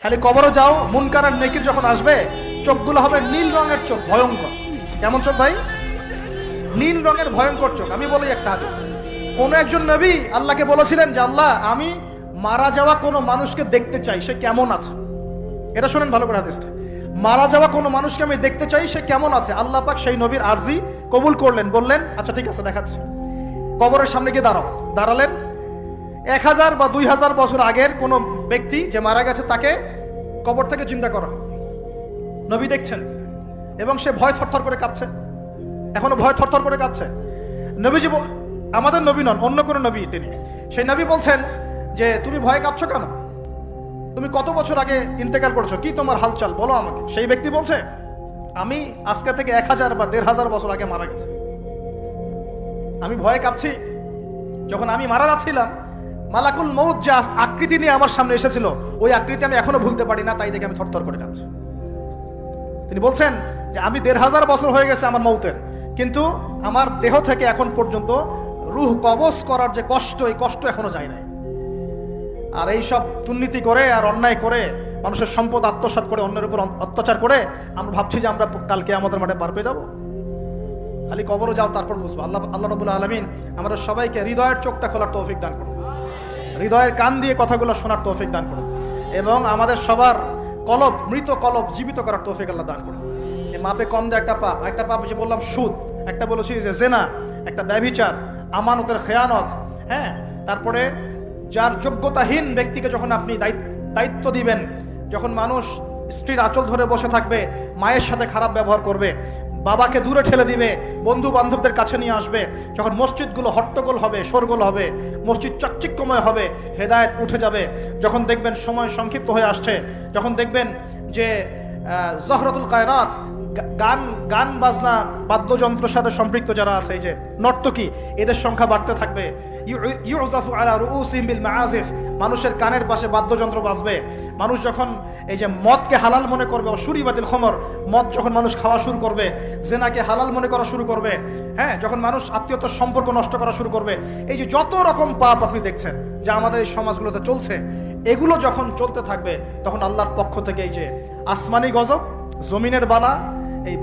খালি কবরে যাও, মুনকার আর নেকির যখন আসবে চোখগুলো হবে নীল রঙের চোখ, ভয়ঙ্কর। কেমন চোখ ভাই? নীল রঙের ভয়ঙ্কর চোখ। আমি বলি একটা হাদিস, কোন একজন নবী আল্লাহকে বলেছিলেন যে আল্লাহ, আমি মারা যাওয়া কোনো মানুষকে দেখতে চাই, সে কেমন আছে। এটা শোনেন ভালো করে হাদিসটা, মারা যাওয়া কোনো মানুষকে আমি দেখতে চাই, সে কেমন আছে। আল্লাহ পাক সেই নবীর আরজি কবুল করলেন, বললেন আচ্ছা ঠিক আছে দেখাচ্ছি। কবরের সামনে গিয়ে দাঁড়ালেন। 1000 বা 2000 বছর আগের কোন ব্যক্তি যে মারা গেছে তাকে কবর থেকে চিন্তা করা, নবী দেখছেন এবং সে ভয় থরথর করে কাঁপছে, এখনো ভয় থরথর করে কাঁপছে। নবীজি, আমাদের নবী নন, অন্য কোনো নবী তিনি, সেই নবী বলছেন যে তুমি ভয় কাঁপছো কেন? তুমি কত বছর আগে ইন্তেকাল করেছো, কি তোমার হালচাল বলো আমাকে। সেই ব্যক্তি বলছে আমি আজকে থেকে 1000 বা 1500 বছর আগে মারা গেছি। আমি ভয়ে কাঁপছি। যখন আমি মারা যাচ্ছিলাম, মালাকুল মউত যা আকৃতি নিয়ে আমার সামনে এসেছিল, ওই আকৃতি আমি এখনো ভুলতে পারি না, তাই দেখে আমি থরথর করে কাঁপছি। তিনি বলছেন যে আমি 1500 বছর হয়ে গেছে আমার মউতের, কিন্তু আমার দেহ থেকে এখন পর্যন্ত রূহ কবজ করার যে কষ্ট, এই কষ্ট এখনো যায় নাই। আর এই সব দুর্নীতি করে আর অন্যায় করে মানুষের সম্পদ আত্মসাৎ করে অন্যের উপর অত্যাচার করে আমরা ভাবছি যে আমরা কালকে আমাদের মাঠে পার পেয়ে যাবো। খালি কবরও যাও, তারপর বুঝবো। আল্লাহ রাব্বুল আলামিন আমাদের সবাইকে হৃদয়ের চোখটা খোলার তৌফিক দান করুন, হৃদয়ের কান দিয়ে কথাগুলো শোনার তৌফিক দান করুন, এবং আমাদের সবার কলব, মৃত কলব জীবিত করার তৌফিক আল্লাহ দান করুন। এই মাপে কম দিয়ে একটা পাপ যে বললাম সুদ, একটা বলেছি যে জেনা, একটা ব্যভিচার, আমানতের খেয়ানত, হ্যাঁ, তারপরে যার যোগ্যতাহীন ব্যক্তিকে যখন আপনি দায়িত্ব দিবেন, যখন মানুষ স্ত্রীর আঁচল ধরে বসে থাকবে, মায়ের সাথে খারাপ ব্যবহার করবে, বাবাকে দূরে ঠেলে দিবে, বন্ধু বান্ধবদের কাছে নিয়ে আসবে, যখন মসজিদগুলো হট্টগোল হবে, শোরগোল হবে, মসজিদ চাকচিক্যময় হবে, হেদায়েত উঠে যাবে, যখন দেখবেন সময় সংক্ষিপ্ত হয়ে আসছে, যখন দেখবেন যে জহরতুল কায়নাত, গান বাজনা বাদ্যযন্ত্রের সাথে সম্পৃক্ত যারা আছে, এই যে নর্তকী, এদের সংখ্যা বাড়তে থাকবে। ইউজাফু আলা রুউসিহিম বিল মাআজিফ, মানুষের কানের পাশে বাদ্যযন্ত্র বাজবে। মানুষ যখন এই যে মদকে হালাল মনে করবে, শুরিবাতিল খমর, মদ যখন মানুষ খাওয়া শুরু করবে, জেনাকে হালাল মনে করা শুরু করবে, হ্যাঁ, যখন মানুষ আত্মীয়তার সম্পর্ক নষ্ট করা শুরু করবে, এই যে যত রকম পাপ আপনি দেখছেন যা আমাদের এই সমাজগুলোতে চলছে, এগুলো যখন চলতে থাকবে, তখন আল্লাহর পক্ষ থেকে এই যে আসমানি গজব, জমিনের বালা, এই